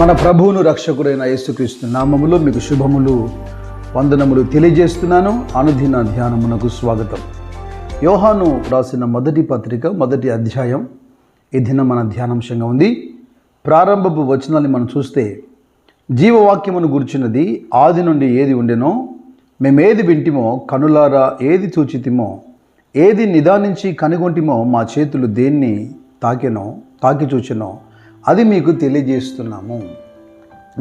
మన ప్రభువును రక్షకుడైన యేసుక్రీస్తు నామములో మీకు శుభములు వందనములు తెలియజేస్తున్నాను. అనుదిన ధ్యానమునకు స్వాగతం. యోహాను రాసిన మొదటి పత్రిక మొదటి అధ్యాయం ఈ దినం మన ధ్యానాంశంగా ఉంది. ప్రారంభపు వచనాన్ని మనం చూస్తే, జీవవాక్యమును గుర్చినది ఆది నుండి ఏది ఉండెనో, మేమేది వింటిమో, కనులారా ఏది చూచితిమో, ఏది నిదానించి కనుగొంటిమో, మా చేతులు దేన్ని తాకి చూచెనో అది మీకు తెలియజేస్తున్నాము.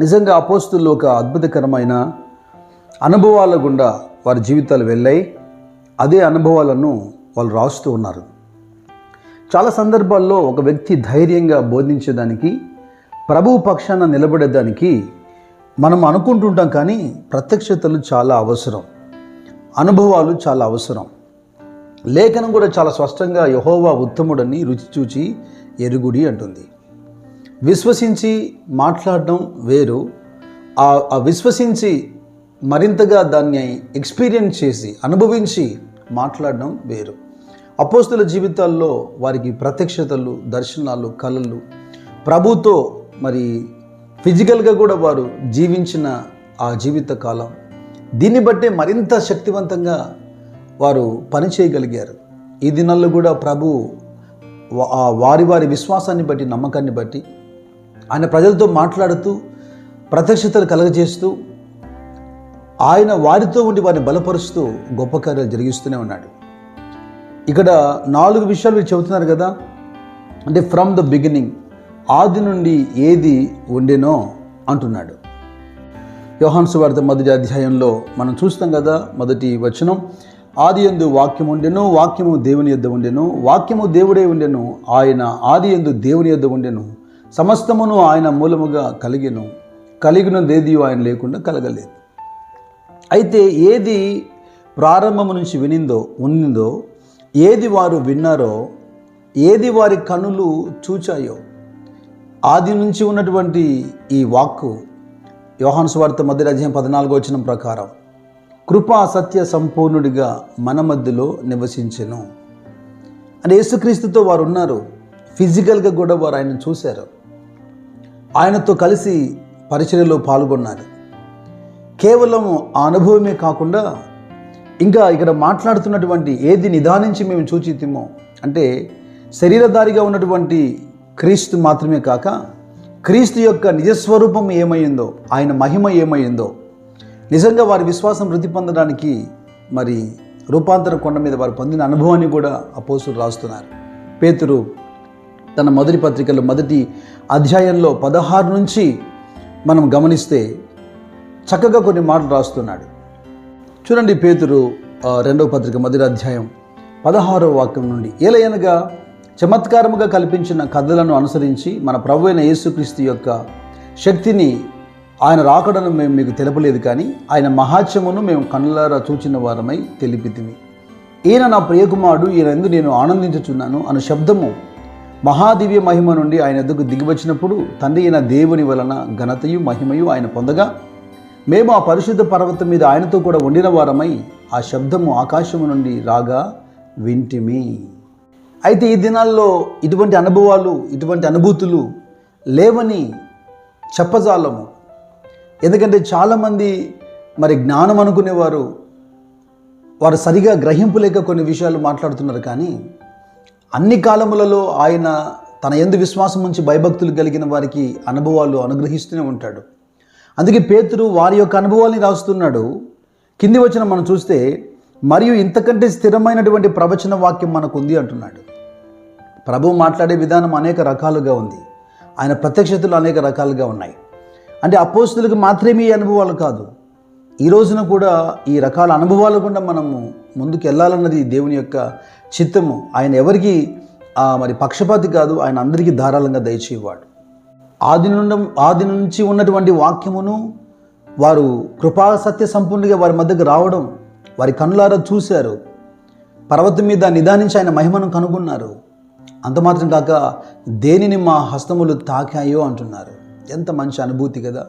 నిజంగా అపోస్తులు ఒక అద్భుతకరమైన అనుభవాల గుండా వారి జీవితాలు వెళ్ళాయి. అదే అనుభవాలను వాళ్ళు రాస్తూ ఉన్నారు. చాలా సందర్భాల్లో ఒక వ్యక్తి ధైర్యంగా బోధించేదానికి, ప్రభువు పక్షాన నిలబడేదానికి మనం అనుకుంటుంటాం, కానీ ప్రత్యక్షతలు చాలా అవసరం, అనుభవాలు చాలా అవసరం. లేఖనం కూడా చాలా స్పష్టంగా యెహోవా ఉత్తముడని రుచి చూచి ఎరుగుడి అంటుంది. విశ్వసించి మాట్లాడడం వేరు, ఆ విశ్వసించి మరింతగా దాన్ని ఎక్స్పీరియన్స్ చేసి అనుభవించి మాట్లాడడం వేరు. అపోస్తుల జీవితాల్లో వారికి ప్రత్యక్షతలు, దర్శనాలు, కళలు, ప్రభుతో మరి ఫిజికల్గా కూడా వారు జీవించిన ఆ జీవిత కాలం, దీన్ని బట్టే మరింత శక్తివంతంగా వారు పనిచేయగలిగారు. ఈ దినాల్లో కూడా ప్రభు వారి విశ్వాసాన్ని బట్టి, నమ్మకాన్ని బట్టి ఆయన ప్రజలతో మాట్లాడుతూ ప్రత్యక్షతలు కలగజేస్తూ ఆయన వారితో ఉండి వారిని బలపరుస్తూ గొప్ప కార్యాలు జరిగిస్తూనే ఉన్నాడు. ఇక్కడ 4 విషయాలు మీరు చెబుతున్నారు కదా, అంటే ఫ్రమ్ ద బిగినింగ్, ఆది నుండి ఏది ఉండెనో అంటున్నాడు. యోహాను సువార్త మొదటి అధ్యాయంలో మనం చూస్తాం కదా, మొదటి వచనం, ఆది యందు వాక్యం ఉండెను, వాక్యము దేవుని యొద్ద ఉండెను, వాక్యము దేవుడే ఉండెను, ఆయన ఆది యందు దేవుని యొద్ద ఉండెను, సమస్తమును ఆయన మూలముగా కలిగినదేది ఆయన లేకుండా కలగలేదు. అయితే ఏది ప్రారంభము నుంచి ఉన్నిందో, ఏది వారు విన్నారో, ఏది వారి కనులు చూచాయో, ఆది నుంచి ఉన్నటువంటి ఈ వాక్కు యోహాను సువార్త మొదటి అధ్యాయం 14వ వచనం ప్రకారం కృపా సత్య సంపూర్ణుడిగా మన మధ్యలో నివసించెను. అంటే యేసుక్రీస్తుతో వారు ఉన్నారు. ఫిజికల్గా కూడా వారు ఆయనను చూశారు, ఆయనతో కలిసి పరిచర్యలో పాల్గొన్నారు. కేవలం ఆ అనుభవమే కాకుండా ఇంకా ఇక్కడ మాట్లాడుతున్నటువంటి ఏది నిదానించి మేము చూచితిమో, అంటే శరీరధారిగా ఉన్నటువంటి క్రీస్తు మాత్రమే కాక క్రీస్తు యొక్క నిజస్వరూపం ఏమైందో, ఆయన మహిమ ఏమైందో, నిజంగా వారి విశ్వాసం వృద్ధి పొందడానికి మరి రూపాంతర కొండ మీద వారు పొందిన అనుభవాన్ని కూడా అపోస్తులు రాస్తున్నారు. పేతురు తన మొదటి పత్రికలో మొదటి అధ్యాయంలో 16 నుంచి మనం గమనిస్తే చక్కగా కొన్ని మాటలు రాస్తున్నాడు. చూడండి, పేతురు 2వ పత్రిక మొదటి అధ్యాయం 16వ వాక్యం నుండి, ఏలయనగా చమత్కారముగా కల్పించిన కథలను అనుసరించి మన ప్రభు అయిన యేసుక్రీస్తు యొక్క శక్తిని, ఆయన రాకడను మేము మీకు తెలపలేదు, కానీ ఆయన మహాత్మ్యమును మేము కళ్ళారా చూచిన వారమై తెలిపితిమి. ఈయన నా ప్రియకుమారుడు, ఈయన యందు నేను ఆనందించుచున్నాను అను శబ్దము మహాదివ్య మహిమ నుండి ఆయన ఎద్దుకు దిగివచ్చినప్పుడు తండ్రి అయిన దేవుని వలన ఘనతయు మహిమయు ఆయన పొందగా, మేము ఆ పరిశుద్ధ పర్వతం మీద ఆయనతో కూడా ఉండిన వారమై ఆ శబ్దము ఆకాశము నుండి రాగా వింటిమి. అయితే ఈ దినాల్లో ఇటువంటి అనుభవాలు, ఇటువంటి అనుభూతులు లేవని చెప్పజాలము. ఎందుకంటే చాలామంది మరి జ్ఞానం అనుకునేవారు వారు సరిగా గ్రహింపు లేక కొన్ని విషయాలు మాట్లాడుతున్నారు, కానీ అన్ని కాలములలో ఆయన తన యందు విశ్వాసం ఉంచి భయభక్తులు కలిగిన వారికి అనుభవాలు అనుగ్రహిస్తూనే ఉంటాడు. అందుకే పేతురు వారి యొక్క అనుభవాల్ని రాస్తున్నాడు. కింది వచనం మనం చూస్తే, మరియు ఇంతకంటే స్థిరమైనటువంటి ప్రవచన వాక్యం మనకు ఉంది అంటున్నాడు. ప్రభువు మాట్లాడే విధానం అనేక రకాలుగా ఉంది, ఆయన ప్రత్యక్షతలు అనేక రకాలుగా ఉన్నాయి. అంటే అపోస్తులకు మాత్రమే ఈ అనుభవాలు కాదు, ఈ రోజున కూడా ఈ రకాల అనుభవాలు కూడా మనము ముందుకు వెళ్ళాలన్నది దేవుని యొక్క చిత్తము. ఆయన ఎవరికి మరి పక్షపాతి కాదు, ఆయన అందరికీ ధారాళంగా దయచేవాడు. ఆది నుంచి ఉన్నటువంటి వాక్యమును వారు కృపా సత్య సంపూర్ణంగా వారి మధ్యకు రావడం వారి కనులారా చూశారు. పర్వతం మీద నిదానించి ఆయన మహిమను కనుగొన్నారు. అంత మాత్రం కాక దేనిని మా హస్తములు తాకాయో అంటున్నారు. ఎంత మంచి అనుభూతి కదా.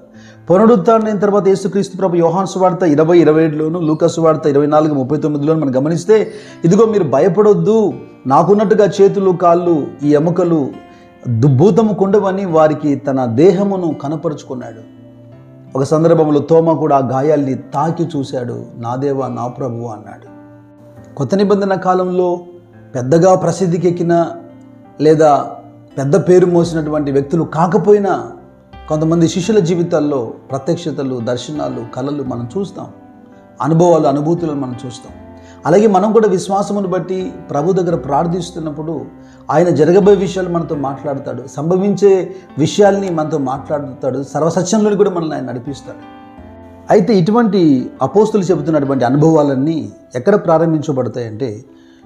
పునరుత్థానం తర్వాత యేసుక్రీస్తు ప్రభు యోహాను సువార్త 20:27లోను, లూకా సువార్త 24:39లోను మనం గమనిస్తే, ఇదిగో మీరు భయపడొద్దు, నాకున్నట్టుగా చేతులు, కాళ్ళు, ఈ ఎముకలు దుర్భూతము కుండవని వారికి తన దేహమును కనపరుచుకున్నాడు. ఒక సందర్భంలో తోమ కూడా ఆ గాయాల్ని తాకి చూశాడు. నా దేవా నా ప్రభువా అన్నాడు. కొత్త నిబంధన కాలంలో పెద్దగా ప్రసిద్ధికెక్కిన లేదా పెద్ద పేరు మోసినటువంటి వ్యక్తులు కాకపోయినా కొంతమంది శిష్యుల జీవితాల్లో ప్రత్యక్షతలు, దర్శనాలు, కళలు మనం చూస్తాం. అనుభవాలు, అనుభూతులను మనం చూస్తాం. అలాగే మనం కూడా విశ్వాసమును బట్టి ప్రభు దగ్గర ప్రార్థిస్తున్నప్పుడు ఆయన జరగబోయే విషయాలు మనతో మాట్లాడతాడు, సంభవించే విషయాల్ని మనతో మాట్లాడుతాడు, సర్వసత్యంలో కూడా మనల్ని ఆయన నడిపిస్తాడు. అయితే ఇటువంటి అపోస్తులు చెబుతున్నటువంటి అనుభవాలన్నీ ఎక్కడ ప్రారంభించబడతాయంటే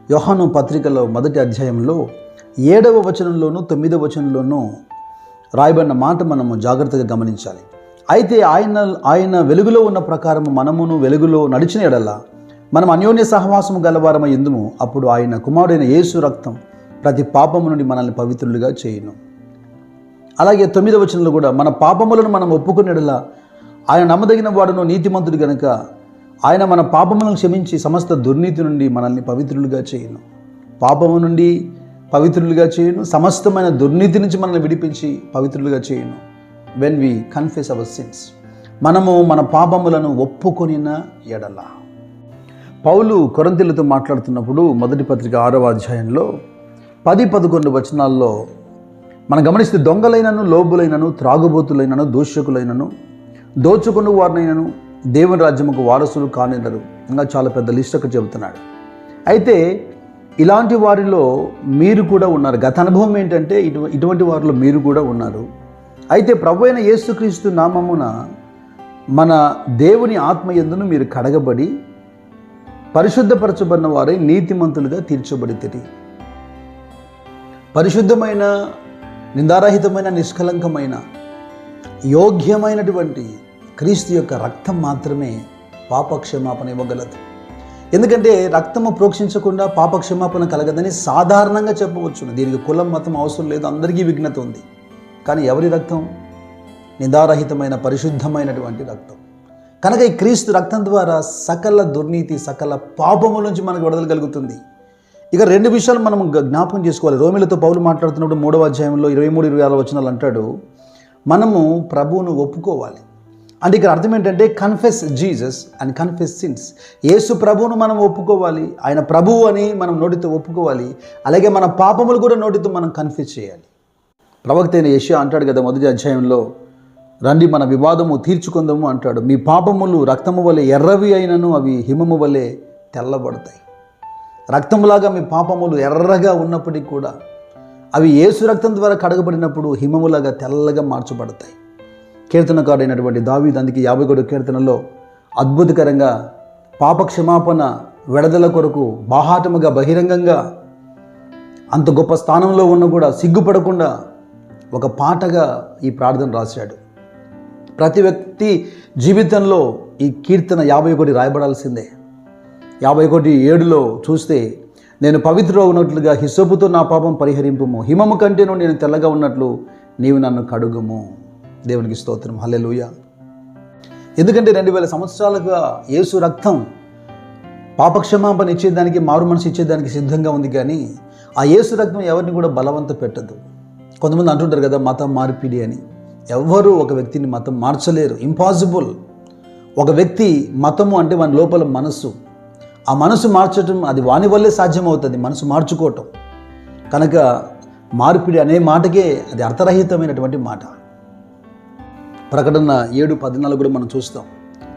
యోహాను పత్రికలో 1వ అధ్యాయంలో 7వ వచనంలోనూ 9వ వచనంలోనూ రాయబడిన మాట మనము జాగ్రత్తగా గమనించాలి. అయితే ఆయన వెలుగులో ఉన్న ప్రకారం మనమును వెలుగులో నడిచిన ఎడల మనం అన్యోన్య సహవాసము గలవారమై ఎందుము, అప్పుడు ఆయన కుమారుడైన యేసు రక్తం ప్రతి పాపము నుండి మనల్ని పవిత్రులుగా చేయును. అలాగే 9వ వచనంలో కూడా మన పాపములను మనం ఒప్పుకునే ఎడల ఆయన నమ్మదగిన వాడును నీతిమంతుడు గనుక ఆయన మన పాపములను క్షమించి సమస్త దుర్నీతి నుండి మనల్ని పవిత్రులుగా చేయును. పాపము నుండి పవిత్రులుగా చేయును, సమస్తమైన దుర్నీతి నుంచి మనల్ని విడిపించి పవిత్రులుగా చేయును. When we confess our sins, మనము మన పాపములను ఒప్పుకొనిన ఎడల. పౌలు కొరింథీయులతో మాట్లాడుతున్నప్పుడు 1వ పత్రిక 6వ అధ్యాయంలో 10-11 వచనాల్లో మనం గమనిస్తే దొంగలైనను, లోబులైనను, త్రాగుబోతులైనను, దూషకులైనను, దోచుకుని వారినైనను దేవుని రాజ్యముకు వారసులు కానిద్దరు. ఇంకా చాలా పెద్ద లిస్ట్ అక్కడ చెబుతున్నాడు. అయితే ఇలాంటి వారిలో మీరు కూడా ఉన్నారు. గత అనుభవం ఏంటంటే ఇటువంటి వారిలో మీరు కూడా ఉన్నారు. అయితే ప్రభువైన యేసుక్రీస్తు నామమున మన దేవుని ఆత్మయందును మీరు కడగబడి పరిశుద్ధపరచబడిన వారై నీతిమంతులుగా తీర్చబడితిరి. పరిశుద్ధమైన, నిందారహితమైన, నిష్కలంకమైన, యోగ్యమైనటువంటి క్రీస్తు యొక్క రక్తం మాత్రమే పాపక్షమాపణ ఇవ్వగలదు. ఎందుకంటే రక్తము ప్రోక్షించకుండా పాపక్షమాపణ కలగదని సాధారణంగా చెప్పవచ్చును. దీనికి కులం, మతం అవసరం లేదు, అందరికీ విఘ్నత ఉంది. కానీ ఎవరి రక్తం? నిందారహితమైన పరిశుద్ధమైనటువంటి రక్తం. కనుక ఈ క్రీస్తు రక్తం ద్వారా సకల దుర్నీతి, సకల పాపముల నుంచి మనకు విడుదల కలుగుతుంది. ఇక 2 విషయాలు మనం జ్ఞాపకం చేసుకోవాలి. రోమీలతో పౌలు మాట్లాడుతున్నప్పుడు 3వ అధ్యాయంలో 23-26 వచనాలు అంటాడు, మనము ప్రభువును ఒప్పుకోవాలి. అంటే ఇక్కడ అర్థం ఏంటంటే confess Jesus and confess sins. యేసు ప్రభువును మనం ఒప్పుకోవాలి, ఆయన ప్రభువు అని మనం నోటితో ఒప్పుకోవాలి. అలాగే మన పాపములు కూడా నోటితో మనం కన్ఫెస్ చేయాలి. ప్రవక్త అయిన యెషయా అంటాడు కదా 1వ అధ్యాయంలో, రండి మన వివాదము తీర్చుకుందాము అంటాడు. మీ పాపములు రక్తము వలె ఎర్రవి అయినను అవి హిమము వలె తెల్లబడతాయి. రక్తములాగా మీ పాపములు ఎర్రగా ఉన్నప్పటికీ కూడా అవి యేసు రక్తం ద్వారా కడగబడినప్పుడు హిమములాగా తెల్లగా మార్చబడతాయి. కీర్తనకారుడైనటువంటి దావీదు అందుకే 51వ కీర్తనలో అద్భుతకరంగా పాపక్షమాపణ విడుదల కొరకు బాహాటముగా, బహిరంగంగా, అంత గొప్ప స్థానంలో ఉన్న కూడా సిగ్గుపడకుండా ఒక పాటగా ఈ ప్రార్థన రాశాడు. ప్రతి వ్యక్తి జీవితంలో ఈ కీర్తన 51 రాయబడాల్సిందే. 51:7 చూస్తే, నేను పవిత్రుడవునట్లుగా హిస్సోపుతో నా పాపం పరిహరింపుము, హిమము కంటేను నేను తెల్లగా ఉన్నట్లు నీవు నన్ను కడుగుము. దేవునికి స్తోత్రం, హల్లెలూయా. ఎందుకంటే 2000 సంవత్సరాలుగా యేసు రక్తం పాపక్షమాపణ ఇచ్చేదానికి, మారు మనసు ఇచ్చేదానికి సిద్ధంగా ఉంది. కానీ ఆ యేసు రక్తం ఎవరిని కూడా బలవంత పెట్టదు. కొంతమంది అంటుంటారు కదా మతం మార్పిడి అని. ఎవ్వరూ ఒక వ్యక్తిని మతం మార్చలేరు, ఇంపాసిబుల్. ఒక వ్యక్తి మతము అంటే వాని లోపల మనసు, ఆ మనసు మార్చటం అది వాని వల్లే సాధ్యమవుతుంది, మనసు మార్చుకోవటం. కనుక మార్పిడి అనే మాటకే అది అర్థరహితమైనటువంటి మాట. ప్రకటన 7:14 కూడా మనం చూస్తాం.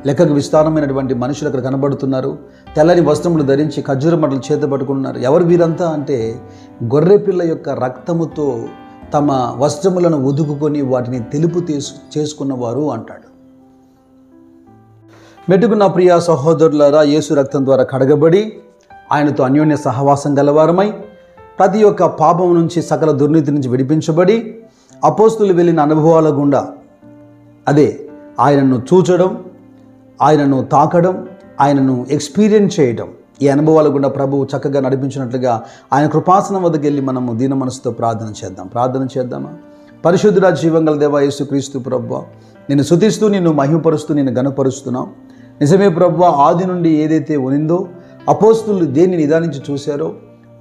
లెక్కకు విస్తారమైనటువంటి మనుషులు అక్కడ కనబడుతున్నారు. తెల్లని వస్త్రములు ధరించి ఖర్జూర మట్టలు చేత పట్టుకున్నారు. ఎవరు వీరంతా అంటే గొర్రెపిల్ల యొక్క రక్తముతో తమ వస్త్రములను ఉదుకుకొని వాటిని తెలుపు చేసుకున్నవారు అంటాడు. మెట్టుకున్న ప్రియ సహోదరులారా, యేసు రక్తం ద్వారా కడగబడి ఆయనతో అన్యోన్య సహవాసం గలవారమై ప్రతి ఒక్క పాపం నుంచి, సకల దుర్నీతి నుంచి విడిపించబడి అపోస్తులు వెళ్ళిన అనుభవాల గుండా, అదే ఆయనను చూచడం, ఆయనను తాకడం, ఆయనను ఎక్స్పీరియన్స్ చేయడం, ఈ అనుభవాల గుండా ప్రభువు చక్కగా నడిపించినట్లుగా ఆయన కృపాసనం వద్దకు వెళ్ళి మనము దీన మనసుతో ప్రార్థన చేద్దామా? పరిశుద్ధుడా, జీవంగల దేవా యేసుక్రీస్తు ప్రభువా, నిన్ను స్తుతిస్తూ, నిన్ను మహిమపరుస్తూ, నిన్ను గణపరుస్తున్నాం. నిజమే ప్రభువా, ఆది నుండి ఏదైతే ఉన్నిందో అపోస్తులు దేన్ని నిదానించి చూశారో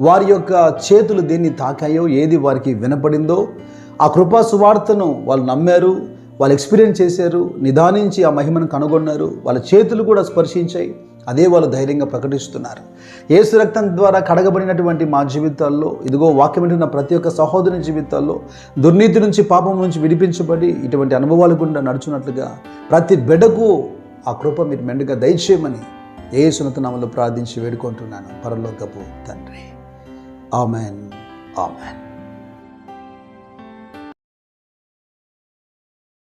వారి యొక్క చేతులు దేన్ని తాకాయో, ఏది వారికి వినపడిందో ఆ కృపా సువార్తను వాళ్ళు నమ్మారు, వాళ్ళు ఎక్స్పీరియన్స్ చేశారు, నిదానించి ఆ మహిమను కనుగొన్నారు. వాళ్ళ చేతులు కూడా స్పర్శించాయి. అదే వాళ్ళు ధైర్యంగా ప్రకటిస్తున్నారు. యేసు రక్తం ద్వారా కడగబడినటువంటి మా జీవితాల్లో, ఇదిగో వాక్యం వింటున్న ప్రతి ఒక్క సహోదరుని జీవితాల్లో దుర్నీతి నుంచి, పాపం నుంచి విడిపించబడి ఇటువంటి అనుభవాలు గుండా నడుచున్నట్లుగా ప్రతి బిడ్డకు ఆ కృప మీరు మెండుగా దయచేయమని యేసు నామములో ప్రార్థించి వేడుకుంటున్నాను పరలోకపు తండ్రి. Amen, amen.